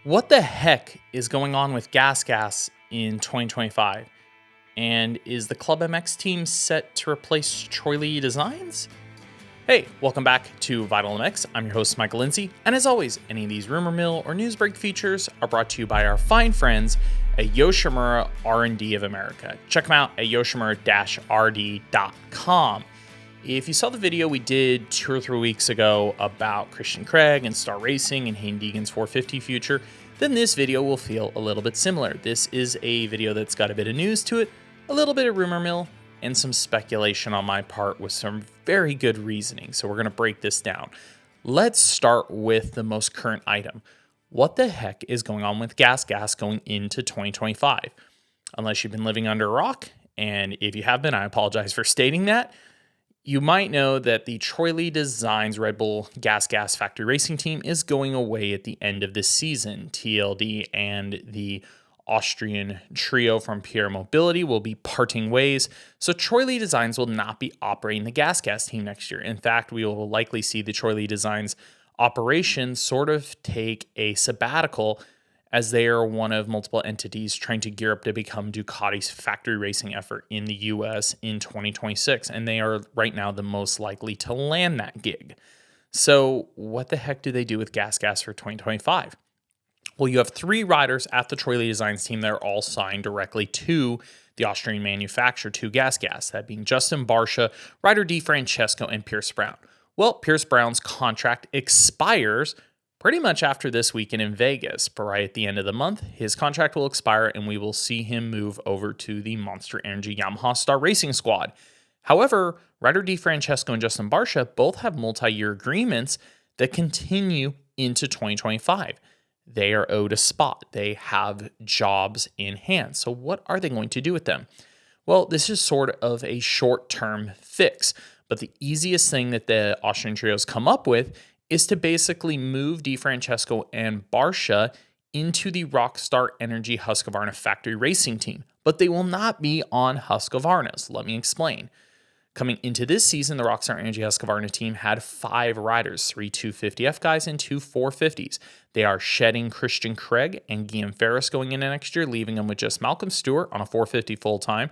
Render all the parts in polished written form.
What the heck is going on with GasGas in 2025? And is the ClubMX team set to replace Troy Lee Designs? Hey, welcome back to Vital MX. I'm your host, Michael Lindsay. And as always, any of these rumor mill or news break features are brought to you by our fine friends at Yoshimura R&D of America. Check them out at yoshimura-rd.com. If you saw the video we did 2 or 3 weeks ago about Christian Craig and Star Racing and Hayden Deegan's 450 future, then this video will feel a little bit similar. This is a video that's got a bit of news to it, a little bit of rumor mill, and some speculation on my part with some very good reasoning. So we're going to break this down. Let's start with the most current item. What the heck is going on with GasGas going into 2025? Unless you've been living under a rock, and if you have been, I apologize for stating that. You might know that the Troy Lee Designs Red Bull GasGas factory racing team is going away at the end of this season. TLD and the Austrian trio from Pierre Mobility will be parting ways, so Troy Lee Designs will not be operating the GasGas team next year. In fact, we will likely see the Troy Lee Designs operation sort of take a sabbatical, as they are one of multiple entities trying to gear up to become Ducati's factory racing effort in the US in 2026, and they are right now the most likely to land that gig. So what the heck do they do with GasGas for 2025? Well, you have 3 riders at the Troy Lee Designs team that are all signed directly to the Austrian manufacturer, to GasGas, that being Justin Barcia, Ryder Di Francesco, and Pierce Brown. Well, Pierce Brown's contract expires pretty much after this weekend in Vegas, but right at the end of the month, his contract will expire and we will see him move over to the Monster Energy Yamaha Star Racing squad. However, Ryder Di Francesco and Justin Barcia both have multi-year agreements that continue into 2025. They are owed a spot. They have jobs in hand. So what are they going to do with them? Well, this is sort of a short-term fix, but the easiest thing that the Austrian trios come up with is to basically move Di Francesco and Barcia into the Rockstar Energy Husqvarna factory racing team, but they will not be on Husqvarnas. Let me explain. Coming into this season, the Rockstar Energy Husqvarna team had 5 riders, 3 250F guys and 2 450s. They are shedding Christian Craig and Guillaume Ferris going into next year, leaving them with just Malcolm Stewart on a 450 full-time,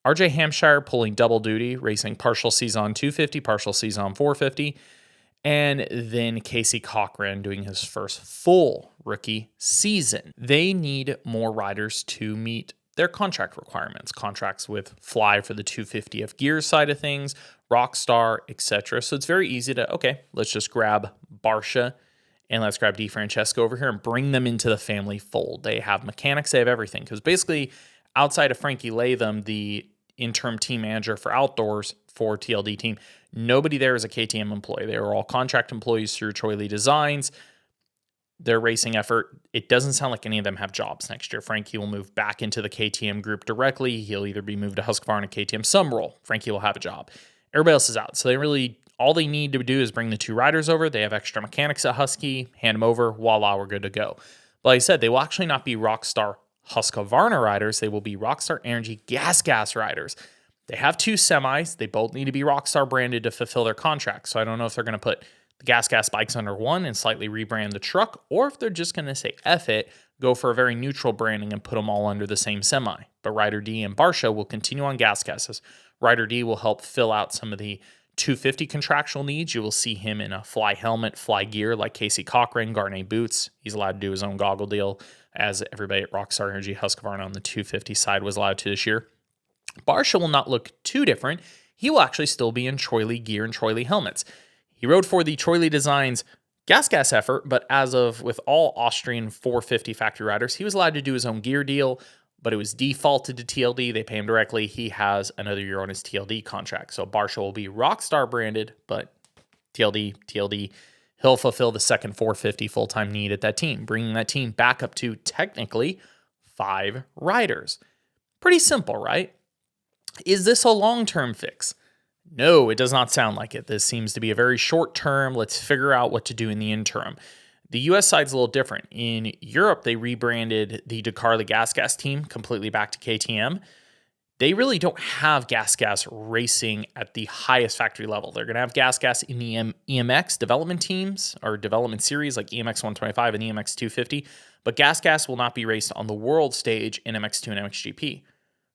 RJ Hampshire pulling double duty, racing partial season on 250, partial season on 450, and then Casey Cochran doing his first full rookie season. They need more riders to meet their contract requirements, contracts with Fly for the 250F gear side of things, Rockstar, etc. So it's very easy to, okay, let's just grab Barcia and let's grab Di Francesco over here and bring them into the family fold. They have mechanics, they have everything. Because basically, outside of Frankie Latham, the interim team manager for outdoors for TLD team, nobody there is a KTM employee. They are all contract employees through Troy Lee Designs. Their racing effort, it doesn't sound like any of them have jobs next year. Frankie will move back into the KTM group directly. He'll either be moved to Husqvarna, KTM, some role. Frankie will have a job. Everybody else is out. So all they need to do is bring the 2 riders over. They have extra mechanics at Husky, hand them over, voila, we're good to go. But like I said, they will actually not be Rockstar Husqvarna riders. They will be Rockstar Energy GasGas riders. They have 2 semis. They both need to be Rockstar branded to fulfill their contract. So I don't know if they're going to put the GasGas bikes under one and slightly rebrand the truck, or if they're just going to say F it, go for a very neutral branding and put them all under the same semi. But Ryder D and Barcia will continue on GasGas. Ryder D will help fill out some of the 250 contractual needs. You will see him in a Fly helmet, Fly gear like Casey Cochran, Garnet boots. He's allowed to do his own goggle deal, as everybody at Rockstar Energy Husqvarna on the 250 side was allowed to this year. Barcia will not look too different. He will actually still be in Troy Lee gear and Troy Lee helmets. He rode for the Troy Lee Designs GasGas effort, but as of with all Austrian 450 factory riders, he was allowed to do his own gear deal, but it was defaulted to TLD. They pay him directly. He has another year on his TLD contract. So Barcia will be Rockstar branded, but TLD, he'll fulfill the second 450 full-time need at that team, bringing that team back up to technically 5 riders. Pretty simple, right? Is this a long-term fix? No, it does not sound like it. This seems to be a very short term. Let's figure out what to do in the interim. The US side's a little different. In Europe, they rebranded the Ducati GasGas team completely back to KTM. they really don't have GasGas racing at the highest factory level. They're going to have GasGas in the EMX development teams or development series like EMX 125 and EMX 250, but GasGas will not be raced on the world stage in MX2 and MXGP.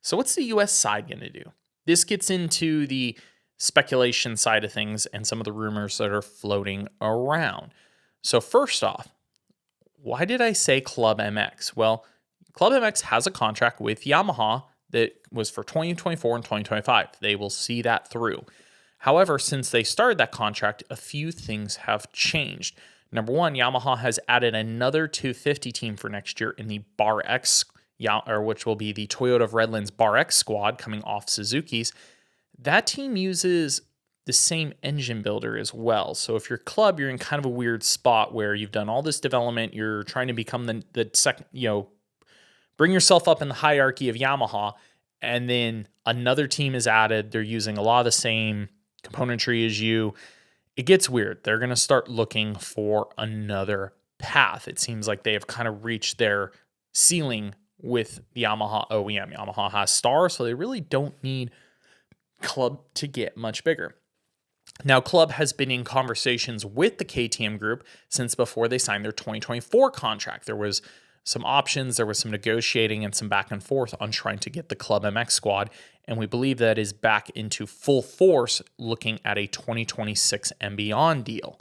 So what's the US side going to do? This gets into the speculation side of things and some of the rumors that are floating around. So first off, why did I say ClubMX? Well, ClubMX has a contract with Yamaha that was for 2024 and 2025. They will see that through. However, since they started that contract, a few things have changed. Number one, Yamaha has added another 250 team for next year in the Bara X, which will be the Toyota of Redlands Bara X squad coming off Suzuki's. That team uses the same engine builder as well. So if you're Club, you're in kind of a weird spot where you've done all this development, you're trying to become the second, bring yourself up in the hierarchy of Yamaha, and then another team is added. They're using a lot of the same componentry as you. It gets weird. They're going to start looking for another path. It seems like they have kind of reached their ceiling with the Yamaha OEM. Yamaha has Star, so they really don't need Club to get much bigger. Now, Club has been in conversations with the KTM group since before they signed their 2024 contract. There was some options, there was some negotiating and some back and forth on trying to get the ClubMX squad, and we believe that is back into full force looking at a 2026 and beyond deal.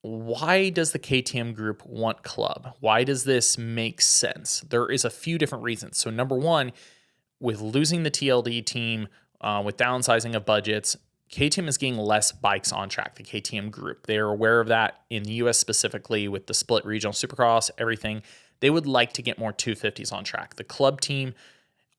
Why does the KTM group want Club? Why does this make sense? There is a few different reasons. So number one, with losing the TLD team, with downsizing of budgets, KTM is getting less bikes on track, the KTM group. They are aware of that in the US specifically with the split regional Supercross, everything. They would like to get more 250s on track. The Club team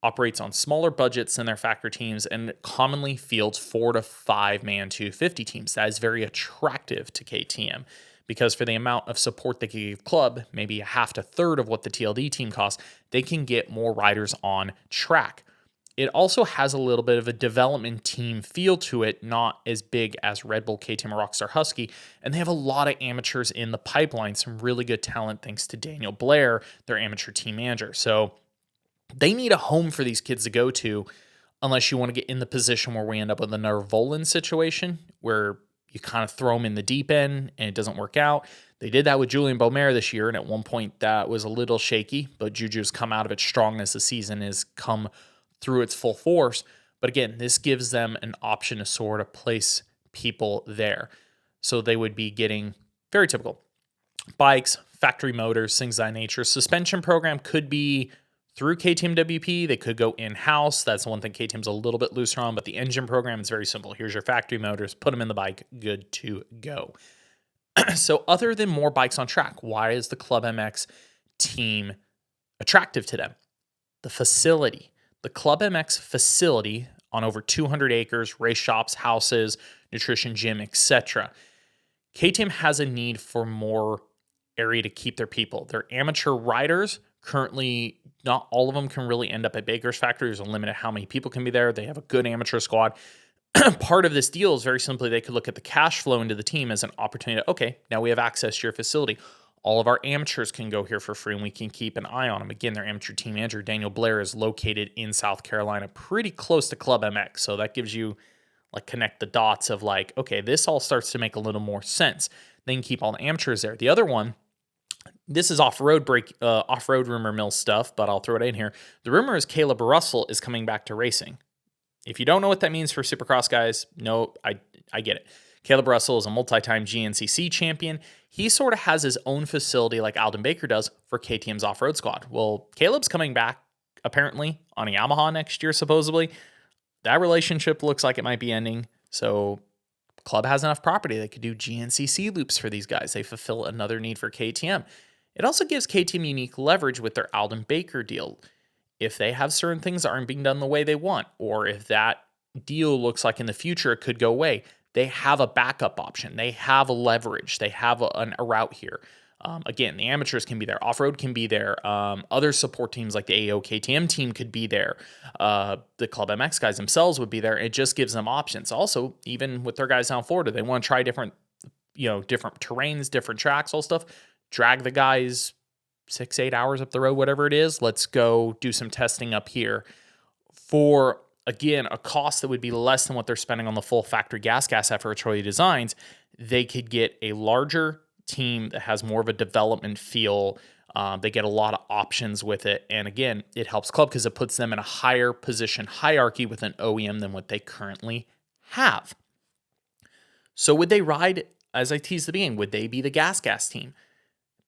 operates on smaller budgets than their factory teams and commonly fields 4 to 5 man 250 teams. That is very attractive to KTM because for the amount of support they can give Club, maybe a half to third of what the TLD team costs, they can get more riders on track. It also has a little bit of a development team feel to it, not as big as Red Bull, KTM, or Rockstar Husky. And they have a lot of amateurs in the pipeline, some really good talent thanks to Daniel Blair, their amateur team manager. So they need a home for these kids to go to unless you want to get in the position where we end up with a Nervolan situation where you kind of throw them in the deep end and it doesn't work out. They did that with Julian Beaumer this year, and at one point that was a little shaky, but Juju's come out of it strong as the season has come through its full force. But again, this gives them an option to sort of place people there. So they would be getting very typical bikes, factory motors, things of that nature. Suspension program could be through KTM WP. They could go in-house. That's the one thing KTM's a little bit looser on, but the engine program is very simple. Here's your factory motors, put them in the bike, good to go. So other than more bikes on track, why is the ClubMX team attractive to them? The facility. The ClubMX facility on over 200 acres, race shops, houses, nutrition gym, etc. KTM has a need for more area to keep their people. Their amateur riders, currently not all of them can really end up at Baker's factory. There's a limit of how many people can be there. They have a good amateur squad. Part of this deal is very simply they could look at the cash flow into the team as an opportunity to, okay, now we have access to your facility. All of our amateurs can go here for free and we can keep an eye on them. Again, their amateur team manager, Daniel Blair, is located in South Carolina, pretty close to ClubMX. So that gives you connect the dots of okay, this all starts to make a little more sense. They can keep all the amateurs there. The other one, this is off-road rumor mill stuff, but I'll throw it in here. The rumor is Caleb Russell is coming back to racing. If you don't know what that means for Supercross guys, no, I get it. Caleb Russell is a multi-time GNCC champion. He sort of has his own facility like Alden Baker does for KTM's off-road squad. Well, Caleb's coming back, apparently, on a Yamaha next year, supposedly. That relationship looks like it might be ending. So Club has enough property. They could do GNCC loops for these guys. They fulfill another need for KTM. It also gives KTM unique leverage with their Alden Baker deal. If they have certain things that aren't being done the way they want, or if that deal looks like in the future it could go away, they have a backup option. They have a leverage. They have a route here. Again, the amateurs can be there. Off-road can be there. Other support teams like the AO KTM team could be there. The ClubMX guys themselves would be there. It just gives them options. Also, even with their guys down in Florida, they want to try different terrains, different tracks, all stuff. Drag the guys 6-8 hours up the road, whatever it is. Let's go do some testing up here. for, again, a cost that would be less than what they're spending on the full factory GasGas effort Troy designs, they could get a larger team that has more of a development feel. They get a lot of options with it. And again, it helps Club because it puts them in a higher position hierarchy with an OEM than what they currently have. So would they ride, as I teased at the beginning, would they be the GasGas team?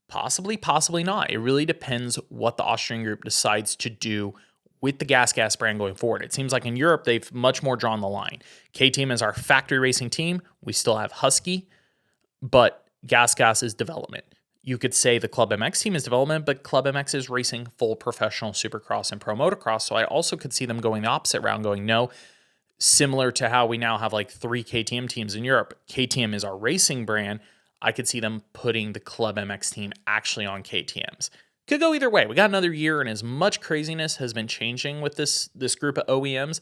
Possibly, possibly not. It really depends what the Austrian group decides to do with the GasGas brand going forward. It seems like in Europe, they've much more drawn the line. KTM is our factory racing team. We still have Husky, but GasGas is development. You could say the ClubMX team is development, but ClubMX is racing full professional Supercross and Pro Motocross. So I also could see them going the opposite route, going, no, similar to how we now have like 3 KTM teams in Europe. KTM is our racing brand. I could see them putting the ClubMX team actually on KTMs. Could go either way. We got another year, and as much craziness has been changing with this group of OEMs,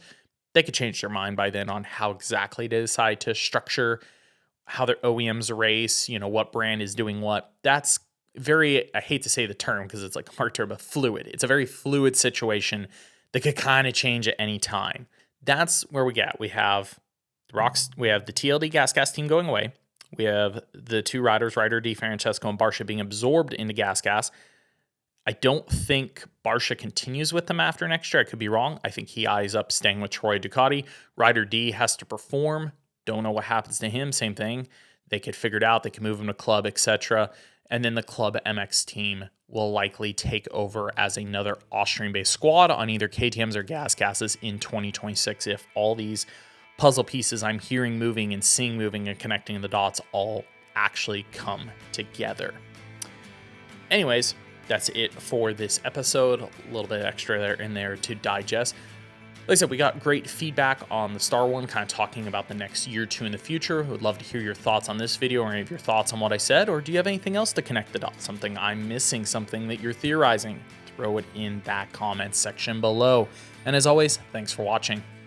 they could change their mind by then on how exactly to decide to structure how their OEMs race, what brand is doing what. That's very, I hate to say the term because it's like a mark term, but fluid. It's a very fluid situation that could kind of change at any time. That's where we get. We have the TLD GasGas team going away. We have the 2 riders, Ryder D, Francesco, and Barsha being absorbed into GasGas. I don't think Barsha continues with them after next year. I could be wrong. I think he eyes up staying with Troy Ducati. Ryder D has to perform. Don't know what happens to him. Same thing. They could figure it out. They can move him to Club, etc. And then the ClubMX team will likely take over as another Austrian-based squad on either KTMs or GasGases in 2026 if all these puzzle pieces I'm hearing moving and seeing moving and connecting the dots all actually come together. Anyways, that's it for this episode. A little bit extra there in there to digest. Like I said, we got great feedback on the Star one, kind of talking about the next year or 2 in the future. Would love to hear your thoughts on this video or any of your thoughts on what I said, or do you have anything else to connect the dots? Something I'm missing, something that you're theorizing? Throw it in that comment section below. And as always, thanks for watching.